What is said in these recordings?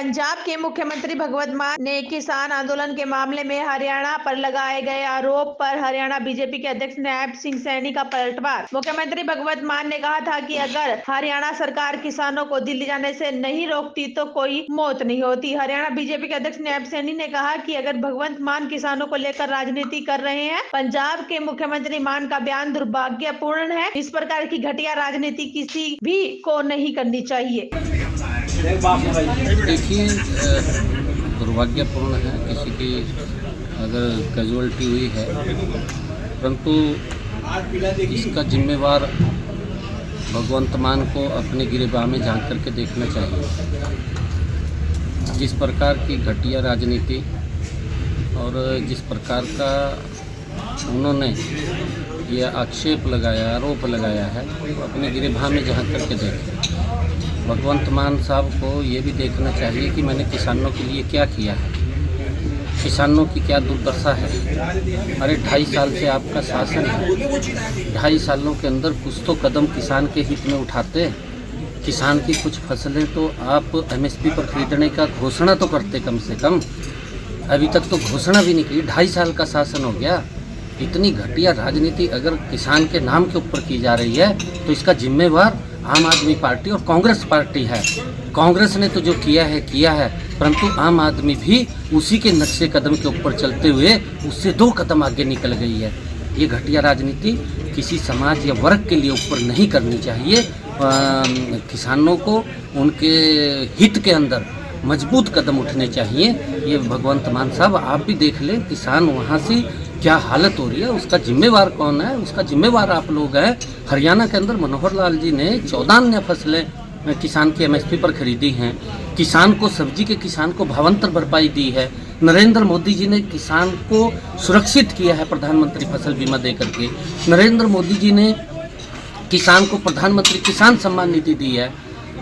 पंजाब के मुख्यमंत्री भगवंत मान ने किसान आंदोलन के मामले में हरियाणा पर लगाए गए आरोप पर हरियाणा बीजेपी के अध्यक्ष नायब सिंह सैनी का पलटवार। मुख्यमंत्री भगवंत मान ने कहा था कि अगर हरियाणा सरकार किसानों को दिल्ली जाने से नहीं रोकती तो कोई मौत नहीं होती। हरियाणा बीजेपी के अध्यक्ष नायब सैनी ने कहा कि अगर भगवंत मान किसानों को लेकर राजनीति कर रहे हैं। पंजाब के मुख्यमंत्री मान का बयान दुर्भाग्यपूर्ण है। इस प्रकार की घटिया राजनीति किसी भी को नहीं करनी चाहिए। देखिए, दुर्भाग्यपूर्ण है किसी की अगर कैजुअलिटी हुई है, परंतु इसका जिम्मेवार भगवंत मान को अपने गिरेबान में झांक करके देखना चाहिए। जिस प्रकार की घटिया राजनीति और जिस प्रकार का उन्होंने ये आक्षेप लगाया, आरोप लगाया है, अपने गिरेबान में झांक करके देखें। भगवंत मान साहब को ये भी देखना चाहिए कि मैंने किसानों के लिए क्या किया है, किसानों की क्या दुर्दशा है। अरे 2.5 साल से आपका शासन है, 2.5 सालों के अंदर कुछ तो कदम किसान के हित में उठाते। किसान की कुछ फसलें तो आप MSP पर खरीदने का घोषणा तो करते कम से कम। अभी तक तो घोषणा भी नहीं की। 2.5 साल का शासन हो गया। इतनी घटिया राजनीति अगर किसान के नाम के ऊपर की जा रही है तो इसका जिम्मेवार आम आदमी पार्टी और कांग्रेस पार्टी है। कांग्रेस ने तो जो किया है, परंतु आम आदमी भी उसी के नक्शे कदम के ऊपर चलते हुए उससे 2 कदम आगे निकल गई है। ये घटिया राजनीति किसी समाज या वर्ग के लिए ऊपर नहीं करनी चाहिए। किसानों को उनके हित के अंदर मजबूत कदम उठने चाहिए। ये भगवंत मान साहब आप भी देख लें, किसान वहाँ से क्या हालत हो रही है, उसका जिम्मेवार कौन है? उसका जिम्मेवार आप लोग हैं। हरियाणा के अंदर मनोहर लाल जी ने 14 अन्य फसलें किसान की MSP पर खरीदी हैं। किसान को सब्जी के किसान को भावांतर भरपाई दी है। नरेंद्र मोदी जी ने किसान को सुरक्षित किया है प्रधानमंत्री फसल बीमा दे करके। नरेंद्र मोदी जी ने किसान को प्रधानमंत्री किसान सम्मान निधि दी है।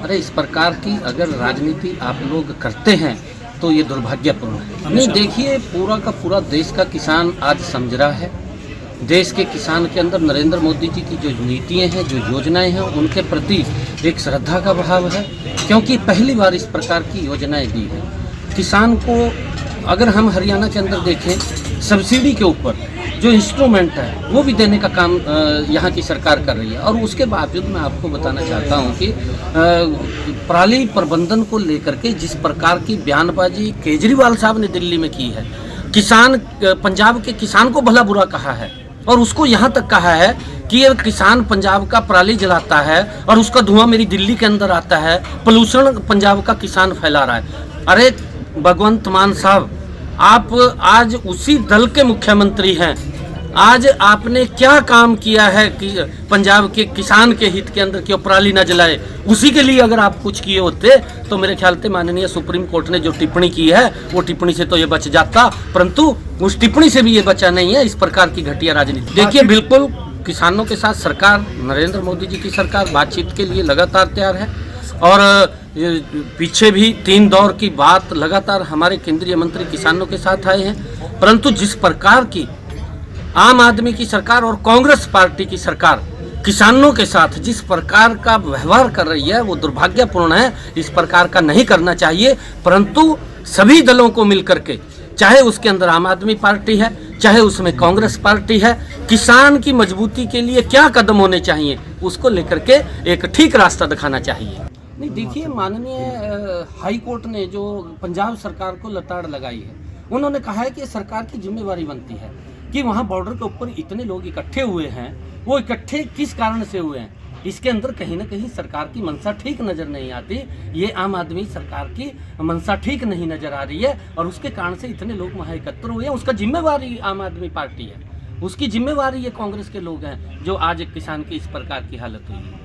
अरे इस प्रकार की अगर राजनीति आप लोग करते हैं तो ये दुर्भाग्यपूर्ण है। नहीं, देखिए, पूरा का पूरा देश का किसान आज समझ रहा है। देश के किसान के अंदर नरेंद्र मोदी जी की जो नीतियाँ हैं, जो योजनाएं हैं, उनके प्रति एक श्रद्धा का भाव है, क्योंकि पहली बार इस प्रकार की योजनाएं दी है। किसान को अगर हम हरियाणा के अंदर देखें, सब्सिडी के ऊपर जो इंस्ट्रूमेंट है वो भी देने का काम यहाँ की सरकार कर रही है। और उसके बावजूद मैं आपको बताना चाहता हूँ कि पराली प्रबंधन को लेकर के जिस प्रकार की बयानबाजी केजरीवाल साहब ने दिल्ली में की है, पंजाब के किसान को भला बुरा कहा है और उसको यहाँ तक कहा है कि ये किसान पंजाब का पराली जलाता है और उसका धुआं मेरी दिल्ली के अंदर आता है, पोल्यूशन पंजाब का किसान फैला रहा है। अरे भगवंत मान साहब, आप आज उसी दल के मुख्यमंत्री हैं। आज आपने क्या काम किया है कि पंजाब के किसान के हित के अंदर क्यों पराली न जलाए? उसी के लिए अगर आप कुछ किए होते तो मेरे ख्याल से माननीय सुप्रीम कोर्ट ने जो टिप्पणी की है वो टिप्पणी से तो ये बच जाता, परंतु उस टिप्पणी से भी ये बचा नहीं है। इस प्रकार की घटिया राजनीति देखिए, बिल्कुल किसानों के साथ सरकार, नरेंद्र मोदी जी की सरकार बातचीत के लिए लगातार तैयार है। और पीछे भी 3 दौर की बात लगातार हमारे केंद्रीय मंत्री किसानों के साथ आए हैं, परंतु जिस प्रकार की आम आदमी की सरकार और कांग्रेस पार्टी की सरकार किसानों के साथ जिस प्रकार का व्यवहार कर रही है वो दुर्भाग्यपूर्ण है। इस प्रकार का नहीं करना चाहिए, परंतु सभी दलों को मिलकर के, चाहे उसके अंदर आम आदमी पार्टी है, चाहे उसमें कांग्रेस पार्टी है, किसान की मजबूती के लिए क्या कदम होने चाहिए उसको लेकर के एक ठीक रास्ता दिखाना चाहिए। नहीं, देखिए, माननीय हाई कोर्ट ने जो पंजाब सरकार को लताड़ लगाई है, उन्होंने कहा है कि सरकार की जिम्मेवारी बनती है कि वहाँ बॉर्डर के ऊपर इतने लोग इकट्ठे हुए हैं, वो इकट्ठे किस कारण से हुए हैं, इसके अंदर कहीं ना कहीं सरकार की मंशा ठीक नज़र नहीं आती। ये आम आदमी सरकार की मंशा ठीक नहीं नज़र आ रही है और उसके कारण से इतने लोग वहाँ एकत्र हुए हैं। उसका जिम्मेवारी आम आदमी पार्टी है, उसकी जिम्मेवारी ये कांग्रेस के लोग हैं जो आज किसान की इस प्रकार की हालत हुई है।